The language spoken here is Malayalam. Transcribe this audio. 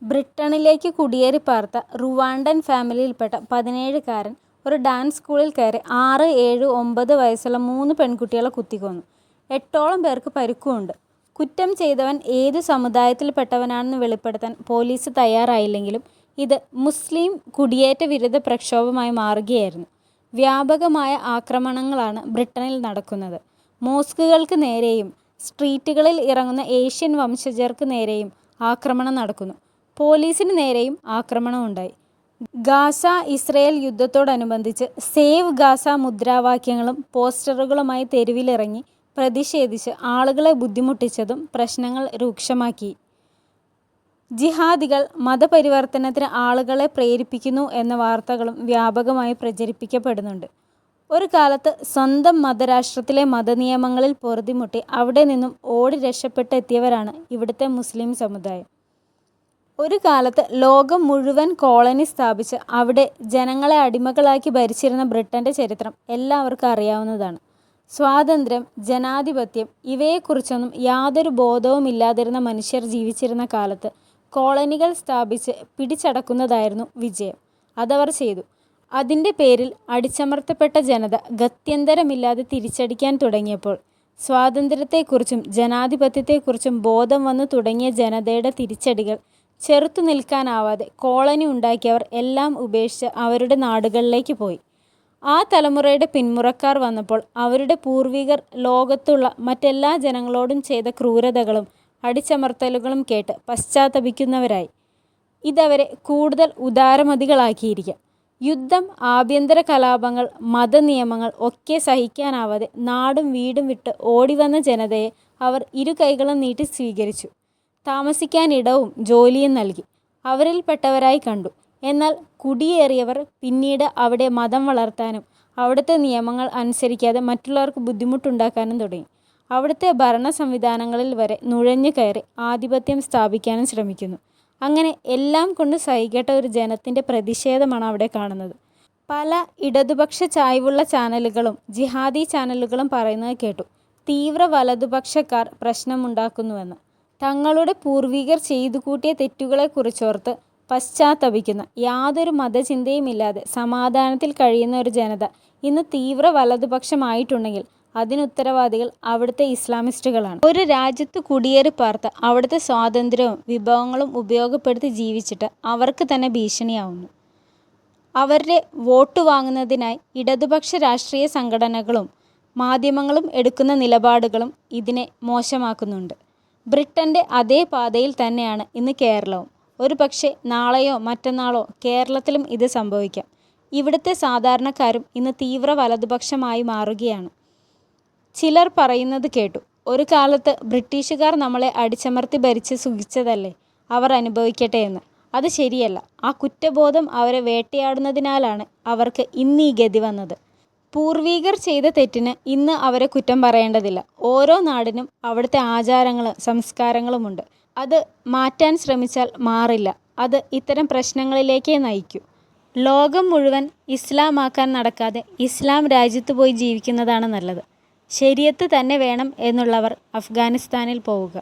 ബ്രിട്ടനിലേക്ക് കുടിയേറി പാർത്ത റുവാണ്ടൻ ഫാമിലിയിൽപ്പെട്ട 17-കാരൻ ഒരു ഡാൻസ് സ്കൂളിൽ കയറി 6, 7, 9 വയസ്സുള്ള 3 പെൺകുട്ടികളെ കുത്തിക്കൊന്നു. 8ഓളം പേർക്ക് പരുക്കുമുണ്ട്. കുറ്റം ചെയ്തവൻ ഏതു സമുദായത്തിൽപ്പെട്ടവനാണെന്ന് വെളിപ്പെടുത്താൻ പോലീസ് തയ്യാറായില്ലെങ്കിലും ഇത് മുസ്ലിം കുടിയേറ്റ വിരുദ്ധ പ്രക്ഷോഭമായി മാറുകയായിരുന്നു. വ്യാപകമായ ആക്രമണങ്ങളാണ് ബ്രിട്ടനിൽ നടക്കുന്നത്. മോസ്കുകൾക്ക് നേരെയും സ്ട്രീറ്റുകളിൽ ഇറങ്ങുന്ന ഏഷ്യൻ വംശജർക്ക് നേരെയും ആക്രമണം നടക്കുന്നു. പോലീസിന് നേരെയും ആക്രമണമുണ്ടായി. ഗാസ ഇസ്രയേൽ യുദ്ധത്തോടനുബന്ധിച്ച് സേവ് ഗാസ മുദ്രാവാക്യങ്ങളും പോസ്റ്ററുകളുമായി തെരുവിലിറങ്ങി പ്രതിഷേധിച്ച് ആളുകളെ ബുദ്ധിമുട്ടിച്ചതും പ്രശ്നങ്ങൾ രൂക്ഷമാക്കി. ജിഹാദികൾ മതപരിവർത്തനത്തിന് ആളുകളെ പ്രേരിപ്പിക്കുന്നു എന്ന വാർത്തകളും വ്യാപകമായി പ്രചരിപ്പിക്കപ്പെടുന്നുണ്ട്. ഒരു കാലത്ത് സ്വന്തം മതരാഷ്ട്രത്തിലെ മതനിയമങ്ങളിൽ പൊറുതിമുട്ടി അവിടെ നിന്നും ഓടി രക്ഷപ്പെട്ടെത്തിയവരാണ് ഇവിടുത്തെ മുസ്ലിം സമുദായം. ഒരു കാലത്ത് ലോകം മുഴുവൻ കോളനി സ്ഥാപിച്ച് അവിടെ ജനങ്ങളെ അടിമകളാക്കി ഭരിച്ചിരുന്ന ബ്രിട്ടൻ്റെ ചരിത്രം എല്ലാവർക്കും അറിയാവുന്നതാണ്. സ്വാതന്ത്ര്യം, ജനാധിപത്യം ഇവയെക്കുറിച്ചൊന്നും യാതൊരു ബോധവുമില്ലാതിരുന്ന മനുഷ്യർ ജീവിച്ചിരുന്ന കാലത്ത് കോളനികൾ സ്ഥാപിച്ച് പിടിച്ചടക്കുന്നതായിരുന്നു വിജയം. അതവർ ചെയ്തു. അതിൻ്റെ പേരിൽ അടിച്ചമർത്തപ്പെട്ട ജനത ഗത്യന്തരമില്ലാതെ തിരിച്ചടിക്കാൻ തുടങ്ങിയപ്പോൾ സ്വാതന്ത്ര്യത്തെക്കുറിച്ചും ജനാധിപത്യത്തെക്കുറിച്ചും ബോധം വന്നു തുടങ്ങിയ ജനതയുടെ തിരിച്ചടികൾ ചെറുത്തു നിൽക്കാനാവാതെ കോളനി ഉണ്ടാക്കിയവർ എല്ലാം ഉപേക്ഷിച്ച് അവരുടെ നാടുകളിലേക്ക് പോയി. ആ തലമുറയുടെ പിന്മുറക്കാർ വന്നപ്പോൾ അവരുടെ പൂർവികർ ലോകത്തുള്ള മറ്റെല്ലാ ജനങ്ങളോടും ചെയ്ത ക്രൂരതകളും അടിച്ചമർത്തലുകളും കേട്ട് പശ്ചാത്തപിക്കുന്നവരായി. ഇതവരെ കൂടുതൽ ഉദാരമതികളാക്കിയിരിക്കാം. യുദ്ധം, ആഭ്യന്തര കലാപങ്ങൾ, മതനിയമങ്ങൾ ഒക്കെ സഹിക്കാനാവാതെ നാടും വീടും വിട്ട് ഓടിവന്ന ജനതയെ അവർ ഇരു കൈകളും നീട്ടി സ്വീകരിച്ചു. താമസിക്കാനിടവും ജോലിയും നൽകി അവരിൽപ്പെട്ടവരായി കണ്ടു. എന്നാൽ കുടിയേറിയവർ പിന്നീട് അവിടെ മതം വളർത്താനും അവിടുത്തെ നിയമങ്ങൾ അനുസരിക്കാതെ മറ്റുള്ളവർക്ക് ബുദ്ധിമുട്ടുണ്ടാക്കാനും തുടങ്ങി. അവിടുത്തെ ഭരണ സംവിധാനങ്ങളിൽ വരെ നുഴഞ്ഞു കയറി ആധിപത്യം സ്ഥാപിക്കാനും ശ്രമിക്കുന്നു. അങ്ങനെ എല്ലാം കൊണ്ട് സഹിക്കേണ്ട ഒരു ജനത്തിൻ്റെ പ്രതിഷേധമാണ് അവിടെ കാണുന്നത്. പല ഇടതുപക്ഷ ചായ്വുള്ള ചാനലുകളും ജിഹാദി ചാനലുകളും പറയുന്നത് കേട്ടു, തീവ്ര വലതുപക്ഷക്കാർ പ്രശ്നമുണ്ടാക്കുന്നുവെന്ന്. തങ്ങളുടെ പൂർവികർ ചെയ്തു കൂട്ടിയ തെറ്റുകളെക്കുറിച്ചോർത്ത് പശ്ചാത്തപിക്കുന്ന യാതൊരു മതചിന്തയുമില്ലാതെ സമാധാനത്തിൽ കഴിയുന്ന ഒരു ജനത ഇന്ന് തീവ്ര വലതുപക്ഷമായിട്ടുണ്ടെങ്കിൽ അതിനുത്തരവാദികൾ അവിടുത്തെ ഇസ്ലാമിസ്റ്റുകളാണ്. ഒരു രാജ്യത്ത് കുടിയേറി പാർത്ത് അവിടുത്തെ സ്വാതന്ത്ര്യവും വിഭവങ്ങളും ഉപയോഗപ്പെടുത്തി ജീവിച്ചിട്ട് അവർക്ക് തന്നെ ഭീഷണിയാവുന്നു. അവരുടെ വോട്ട് വാങ്ങുന്നതിനായി ഇടതുപക്ഷ രാഷ്ട്രീയ സംഘടനകളും മാധ്യമങ്ങളും എടുക്കുന്ന നിലപാടുകളും ഇതിനെ മോശമാക്കുന്നുണ്ട്. ബ്രിട്ടൻ്റെ അതേ പാതയിൽ തന്നെയാണ് ഇന്ന് കേരളവും. ഒരു പക്ഷേ നാളെയോ മറ്റന്നാളോ കേരളത്തിലും ഇത് സംഭവിക്കാം. ഇവിടുത്തെ സാധാരണക്കാരും ഇന്ന് തീവ്ര വലതുപക്ഷമായി മാറുകയാണ്. ചിലർ പറയുന്നത് കേട്ടു, ഒരു കാലത്ത് ബ്രിട്ടീഷുകാർ നമ്മളെ അടിച്ചമർത്തി ഭരിച്ച് സുഖിച്ചതല്ലേ, അവർ അനുഭവിക്കട്ടെ എന്ന്. അത് ശരിയല്ല. ആ കുറ്റബോധം അവരെ വേട്ടയാടുന്നതിനാലാണ് അവർക്ക് ഇന്ന് ഈ ഗതി വന്നത്. പൂർവികർ ചെയ്ത തെറ്റിന് ഇന്ന് അവരെ കുറ്റം പറയേണ്ടതില്ല. ഓരോ നാടിനും അവിടുത്തെ ആചാരങ്ങളും സംസ്കാരങ്ങളുമുണ്ട്. അത് മാറ്റാൻ ശ്രമിച്ചാൽ മാറില്ല. അത് ഇത്തരം പ്രശ്നങ്ങളിലേക്കേ നയിക്കൂ. ലോകം മുഴുവൻ ഇസ്ലാമാക്കാൻ നടക്കാതെ ഇസ്ലാം രാജ്യത്ത് പോയി ജീവിക്കുന്നതാണ് നല്ലത്. ശരീഅത്ത് തന്നെ വേണം എന്നുള്ളവർ അഫ്ഗാനിസ്ഥാനിൽ പോവുക.